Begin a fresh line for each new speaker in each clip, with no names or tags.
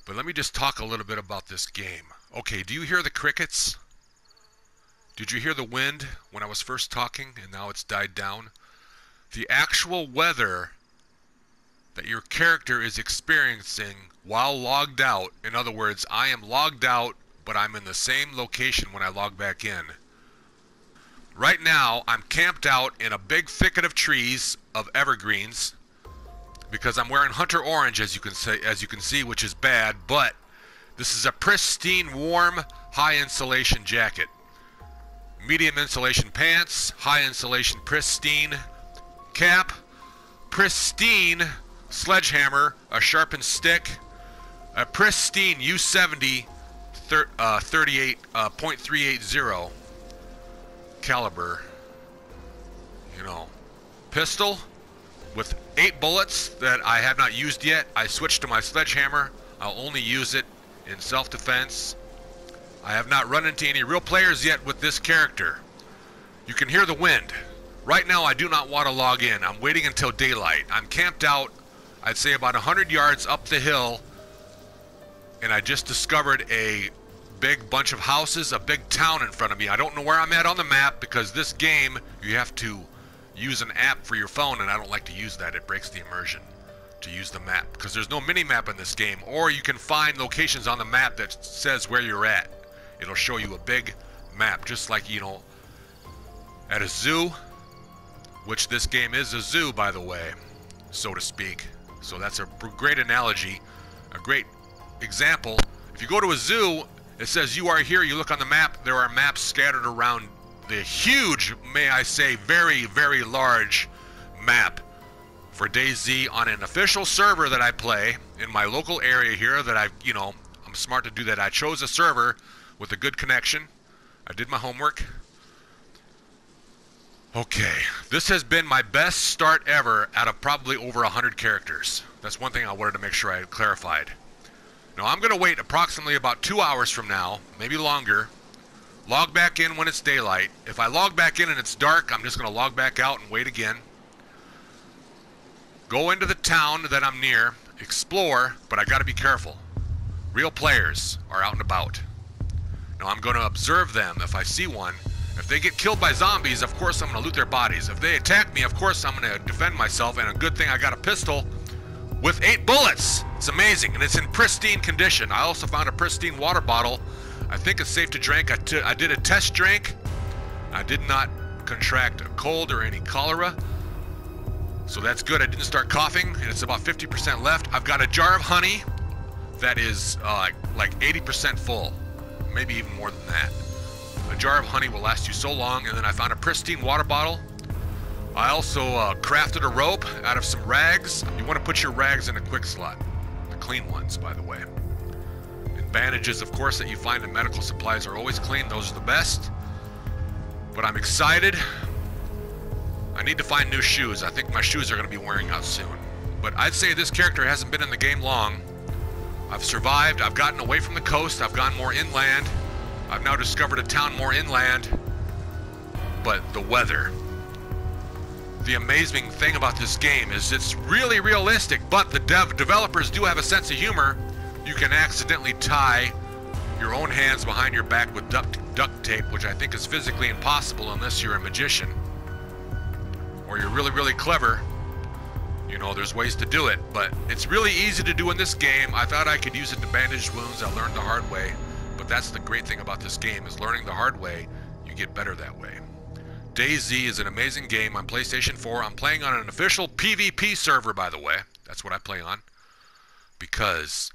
But let me just talk a little bit about this game. Okay, do you hear the crickets? Did you hear the wind when I was first talking and now it's died down? The actual weather that your character is experiencing while logged out, in other words, I am logged out, but I'm in the same location when I log back in. Right now, I'm camped out in a big thicket of trees of evergreens because I'm wearing Hunter Orange, as you can see, which is bad, but this is a pristine, warm, high insulation jacket. Medium insulation pants, high insulation pristine cap, pristine sledgehammer, a sharpened stick, a pristine U70 .380 caliber, pistol with 8 bullets that I have not used yet. I switched to my sledgehammer. I'll only use it in self-defense. I have not run into any real players yet with this character. You can hear the wind. Right now I do not want to log in. I'm waiting until daylight. I'm camped out, I'd say about 100 yards up the hill, and I just discovered a big bunch of houses, a big town in front of me. I don't know where I'm at on the map because this game, you have to use an app for your phone, and I don't like to use that. It breaks the immersion to use the map because there's no mini-map in this game, or you can find locations on the map that says where you're at. It'll show you a big map, just like, at a zoo, which this game is a zoo, by the way, so to speak. So that's a great analogy, a great example. If you go to a zoo, it says you are here, you look on the map, there are maps scattered around the huge, may I say, very, very large map for DayZ on an official server that I play in my local area here that I'm smart to do that. I chose a server with a good connection. I did my homework. Okay, this has been my best start ever out of probably over 100 characters. That's one thing I wanted to make sure I had clarified. Now I'm going to wait approximately about 2 hours from now, maybe longer, log back in when it's daylight. If I log back in and it's dark, I'm just going to log back out and wait again. Go into the town that I'm near, explore, but I got to be careful. Real players are out and about. Now I'm going to observe them if I see one. If they get killed by zombies, of course I'm going to loot their bodies. If they attack me, of course I'm going to defend myself, and a good thing I got a pistol with 8 bullets. It's amazing, and it's in pristine condition. I also found a pristine water bottle. I think it's safe to drink. I did a test drink. I did not contract a cold or any cholera, so that's good. I didn't start coughing, and it's about 50% left. I've got a jar of honey that is like 80% full, maybe even more than that. A jar of honey will last you so long. And then I found a pristine water bottle. I also crafted a rope out of some rags. You want to put your rags in a quick slot. The clean ones, by the way. And bandages, of course, that you find in medical supplies are always clean. Those are the best. But I'm excited. I need to find new shoes. I think my shoes are going to be wearing out soon. But I'd say this character hasn't been in the game long. I've survived. I've gotten away from the coast. I've gone more inland. I've now discovered a town more inland, but the weather. The amazing thing about this game is it's really realistic, but the developers do have a sense of humor. You can accidentally tie your own hands behind your back with duct tape, which I think is physically impossible unless you're a magician. Or you're really, really clever. There's ways to do it, but it's really easy to do in this game. I thought I could use it to bandage wounds. I learned the hard way. But that's the great thing about this game, is learning the hard way. You get better that way. DayZ is an amazing game on PlayStation 4. I'm playing on an official PvP server, by the way. That's what I play on. Because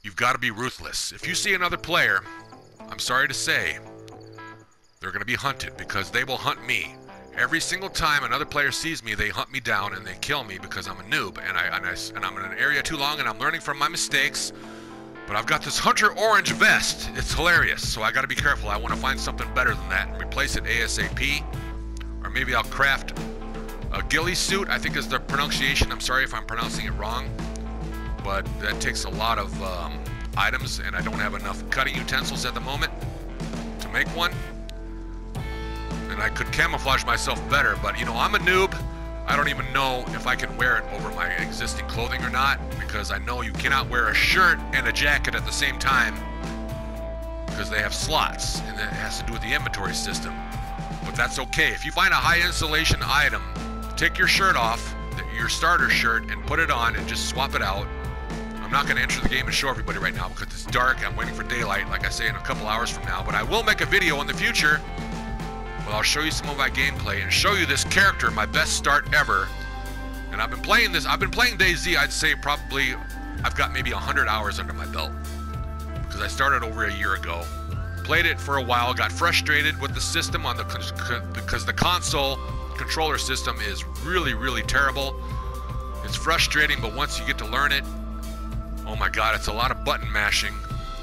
you've got to be ruthless. If you see another player, I'm sorry to say, they're going to be hunted, because they will hunt me. Every single time another player sees me, they hunt me down and they kill me because I'm a noob. And I'm in an area too long, and I'm learning from my mistakes. But I've got this Hunter Orange vest. It's hilarious, so I gotta be careful. I want to find something better than that and replace it ASAP. Or maybe I'll craft a ghillie suit, I think is the pronunciation. I'm sorry if I'm pronouncing it wrong. But that takes a lot of items, and I don't have enough cutting utensils at the moment to make one. And I could camouflage myself better, but I'm a noob. I don't even know if I can wear it over my existing clothing or not, because I know you cannot wear a shirt and a jacket at the same time because they have slots, and that has to do with the inventory system. But that's okay. If you find a high insulation item, take your shirt off, your starter shirt, and put it on and just swap it out. I'm not going to enter the game and show everybody right now because it's dark. I'm waiting for daylight, like I say, in a couple hours from now. But I will make a video in the future. Well, I'll show you some of my gameplay and show you this character, my best start ever. And I've been playing this. I've been playing DayZ. I'd say probably I've got maybe 100 hours under my belt because I started over a year ago. Played it for a while. Got frustrated with the system on because the console controller system is really, really terrible. It's frustrating, but once you get to learn it, oh my God, it's a lot of button mashing.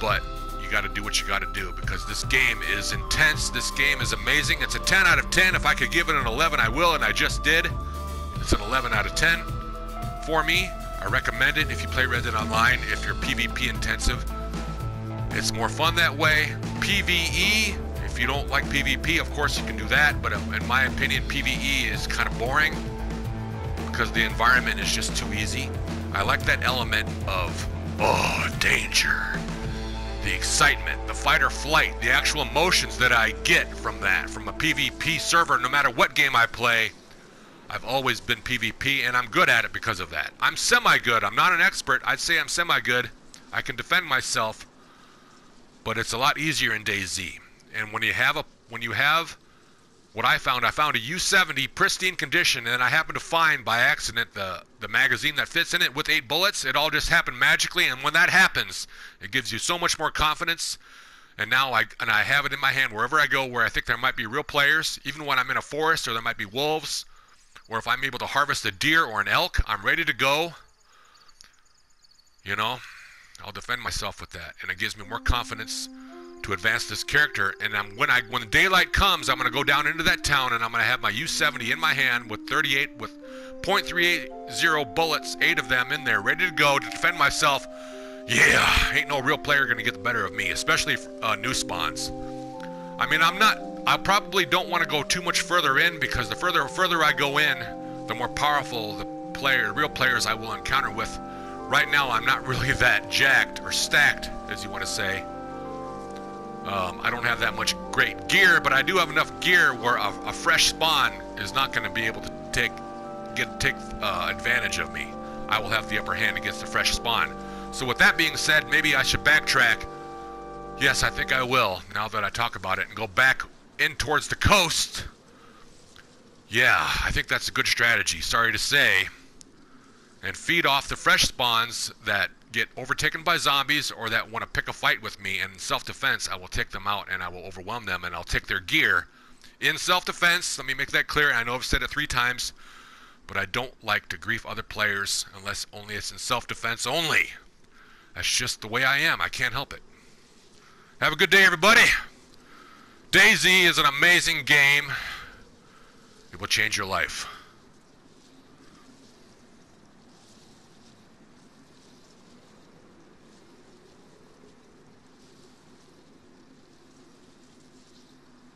But you got to do what you got to do because this game is intense. This game is amazing. It's a 10 out of 10. If I could give it an 11, I will, and I just did. It's an 11 out of 10 for me. I recommend it if you play Red Dead Online, if you're PvP intensive. It's more fun that way. PvE, if you don't like PvP, of course you can do that, but in my opinion, PvE is kind of boring because the environment is just too easy. I like that element of, danger. The excitement, the fight or flight, the actual emotions that I get from that, from a PvP server. No matter what game I play, I've always been PvP, and I'm good at it because of that. I'm semi-good. I'm not an expert. I'd say I'm semi-good. I can defend myself, but it's a lot easier in DayZ. And when you have what I found a U70 pristine condition, and I happened to find by accident the magazine that fits in it with 8 bullets. It all just happened magically, and when that happens, it gives you so much more confidence. And now I have it in my hand wherever I go where I think there might be real players, even when I'm in a forest or there might be wolves, or if I'm able to harvest a deer or an elk, I'm ready to go. You know, I'll defend myself with that, and it gives me more confidence to advance this character. And when the daylight comes, I'm going to go down into that town, and I'm going to have my U70 in my hand with .380 bullets, 8 of them in there, ready to go to defend myself. Yeah, ain't no real player going to get the better of me, especially new spawns. I mean, I probably don't want to go too much further in because the further I go in, the more powerful the real players I will encounter with. Right now, I'm not really that jacked or stacked, as you want to say. I don't have that much great gear, but I do have enough gear where a fresh spawn is not going to be able to take advantage of me. I will have the upper hand against the fresh spawn. So with that being said, maybe I should backtrack. Yes, I think I will, now that I talk about it, and go back in towards the coast. Yeah, I think that's a good strategy, sorry to say. And feed off the fresh spawns that get overtaken by zombies or that want to pick a fight with me. And in self-defense, I will take them out and I will overwhelm them, and I'll take their gear. In self-defense, let me make that clear. I know I've said it 3 times, but I don't like to grief other players unless only it's in self-defense only. That's just the way I am. I can't help it. Have a good day, everybody. DayZ is an amazing game. It will change your life.